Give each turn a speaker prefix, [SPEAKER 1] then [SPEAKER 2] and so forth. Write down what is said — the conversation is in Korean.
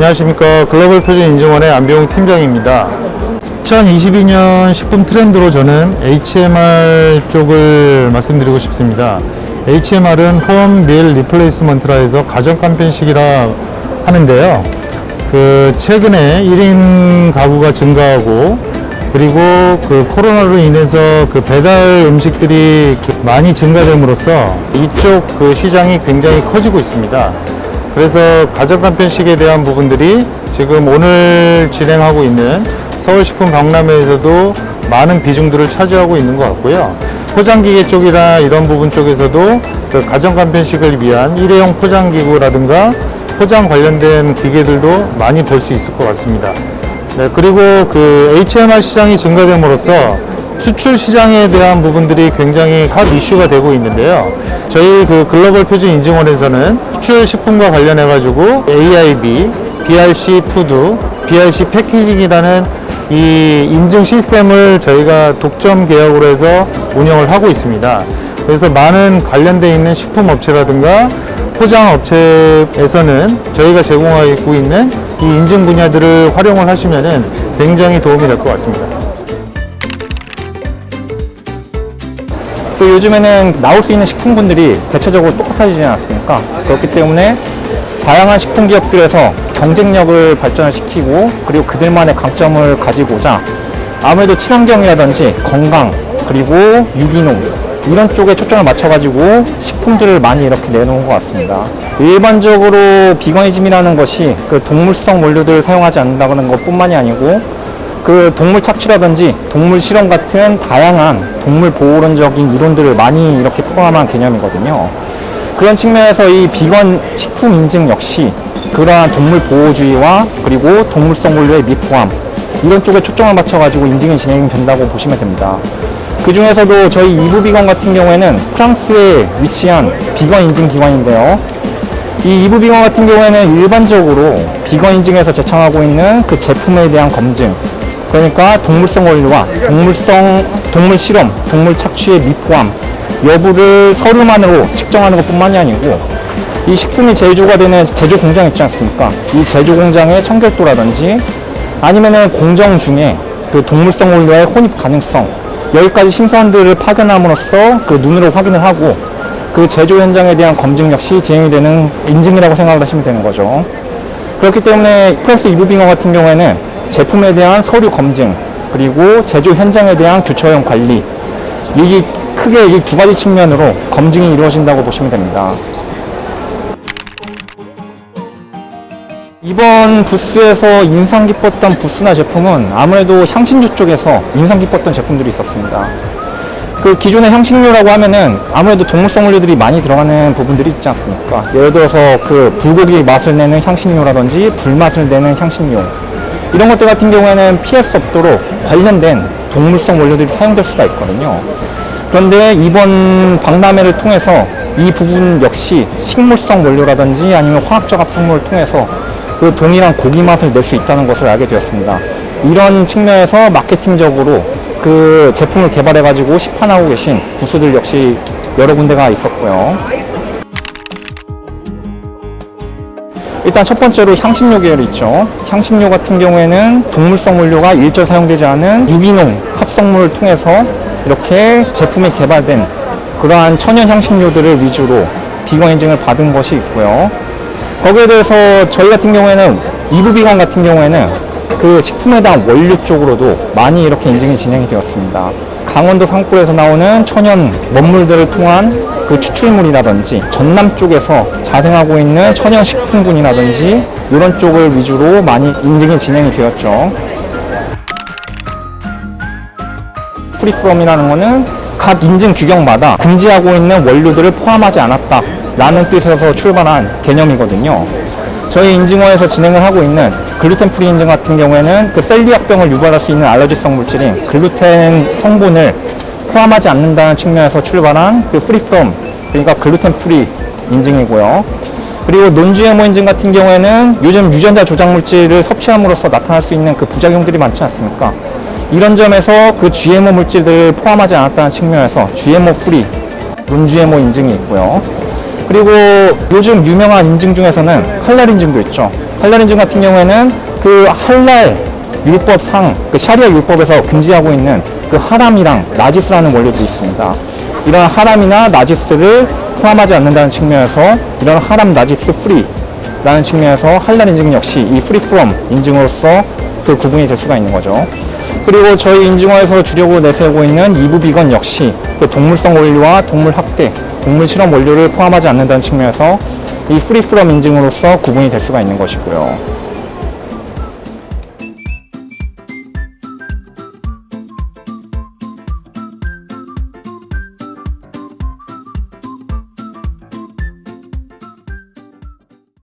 [SPEAKER 1] 안녕하십니까. 글로벌 표준 인증원의 안병욱 팀장입니다. 2022년 식품 트렌드로 저는 HMR 쪽을 말씀드리고 싶습니다. HMR은 홈 밀 리플레이스먼트라 해서 가정 깐편식이라 하는데요. 최근에 1인 가구가 증가하고 그리고 코로나로 인해서 배달 음식들이 많이 증가됨으로써 이쪽 시장이 굉장히 커지고 있습니다. 그래서 가정 깐편식에 대한 부분들이 지금 오늘 진행하고 있는 서울식품 박람회에서도 많은 비중들을 차지하고 있는 것 같고요. 포장기계 쪽이나 이런 부분 쪽에서도 가정 깐편식을 위한 일회용 포장기구라든가 포장 관련된 기계들도 많이 볼 수 있을 것 같습니다. 네, 그리고 HMR 시장이 증가됨으로써 수출 시장에 대한 부분들이 굉장히 핫 이슈가 되고 있는데요. 저희 글로벌 표준 인증원에서는 수출 식품과 관련해 가지고 AIB, BRC 푸드, BRC 패키징이라는 이 인증 시스템을 저희가 독점 계약으로 해서 운영을 하고 있습니다. 그래서 많은 관련되어 있는 식품 업체라든가 포장 업체에서는 저희가 제공하고 있는 이 인증 분야들을 활용을 하시면은 굉장히 도움이 될 것 같습니다.
[SPEAKER 2] 요즘에는 나올 수 있는 식품군들이 대체적으로 똑같아지지 않았습니까? 그렇기 때문에 다양한 식품 기업들에서 경쟁력을 발전시키고 그리고 그들만의 강점을 가지고자 아무래도 친환경이라든지 건강 그리고 유기농 이런 쪽에 초점을 맞춰가지고 식품들을 많이 이렇게 내놓은 것 같습니다. 일반적으로 비건이즘이라는 것이 동물성 원료들을 사용하지 않는다는 것뿐만이 아니고 동물 착취라든지 동물 실험 같은 다양한 동물 보호론적인 이론들을 많이 이렇게 포함한 개념이거든요. 그런 측면에서 이 비건 식품 인증 역시 그러한 동물 보호주의와 그리고 동물성 원료의 미포함 이런 쪽에 초점을 맞춰가지고 인증이 진행된다고 보시면 됩니다. 그 중에서도 저희 이브비건 같은 경우에는 프랑스에 위치한 비건 인증 기관인데요. 이 이브비건 같은 경우에는 일반적으로 비건 인증에서 제청하고 있는 제품에 대한 검증, 그러니까 동물성 원료와 동물 실험, 동물 착취의 미포함 여부를 서류만으로 측정하는 것뿐만이 아니고 이 식품이 제조가 되는 제조 공장 있지 않습니까? 이 제조 공장의 청결도라든지 아니면은 공정 중에 동물성 원료의 혼입 가능성 여기까지 심사원들을 파견함으로써 눈으로 확인을 하고 제조 현장에 대한 검증 역시 진행이 되는 인증이라고 생각을 하시면 되는 거죠. 그렇기 때문에 프랑스 이브빙어 같은 경우에는 제품에 대한 서류 검증 그리고 제조 현장에 대한 교차형 관리 이게 크게 이 두 가지 측면으로 검증이 이루어진다고 보시면 됩니다. 이번 부스에서 인상 깊었던 부스나 제품은 아무래도 향신료 쪽에서 인상 깊었던 제품들이 있었습니다. 기존의 향신료라고 하면은 아무래도 동물성 원료들이 많이 들어가는 부분들이 있지 않습니까? 예를 들어서 불고기 맛을 내는 향신료라든지 불맛을 내는 향신료 이런 것들 같은 경우에는 피할 수 없도록 관련된 동물성 원료들이 사용될 수가 있거든요. 그런데 이번 박람회를 통해서 이 부분 역시 식물성 원료라든지 아니면 화학적 합성물을 통해서 동일한 고기 맛을 낼 수 있다는 것을 알게 되었습니다. 이런 측면에서 마케팅적으로 제품을 개발해가지고 시판하고 계신 부스들 역시 여러 군데가 있었고요. 일단 첫 번째로 향신료 계열이 있죠. 향신료 같은 경우에는 동물성 원료가 일절 사용되지 않은 유기농 합성물을 통해서 이렇게 제품이 개발된 그러한 천연 향신료들을 위주로 비건 인증을 받은 것이 있고요. 거기에 대해서 저희 같은 경우에는 이브비건 같은 경우에는 식품에 대한 원료 쪽으로도 많이 이렇게 인증이 진행이 되었습니다. 강원도 산골에서 나오는 천연 먹물들을 통한 추출물이라든지 전남 쪽에서 자생하고 있는 천연 식품군이라든지 이런 쪽을 위주로 많이 인증이 진행이 되었죠. 프리프롬이라는 것은 각 인증 규격마다 금지하고 있는 원료들을 포함하지 않았다 라는 뜻에서 출발한 개념이거든요. 저희 인증원에서 진행을 하고 있는 글루텐 프리 인증 같은 경우에는 셀리악병을 유발할 수 있는 알러지성 물질인 글루텐 성분을 포함하지 않는다는 측면에서 출발한 프리프롬 그러니까 글루텐 프리 인증이고요. 그리고 논GMO 인증 같은 경우에는 요즘 유전자 조작 물질을 섭취함으로써 나타날 수 있는 부작용들이 많지 않습니까? 이런 점에서 GMO 물질들을 포함하지 않았다는 측면에서 GMO 프리 논GMO 인증이 있고요. 그리고 요즘 유명한 인증 중에서는 할랄 인증도 있죠. 할랄 인증 같은 경우에는 그 할랄 율법상 그 샤리아 율법에서 금지하고 있는 그 하람이랑 나지스라는 원료도 있습니다. 이런 하람이나 나지스를 포함하지 않는다는 측면에서 이런 하람 나지스 프리라는 측면에서 할랄 인증 역시 이 프리 프롬 인증으로서 그 구분이 될 수가 있는 거죠. 그리고 저희 인증원에서 주력으로 내세우고 있는 이브 비건 역시 그 동물성 원료와 동물 학대, 동물 실험 원료를 포함하지 않는다는 측면에서 이 프리 프롬 인증으로서 구분이 될 수가 있는 것이고요.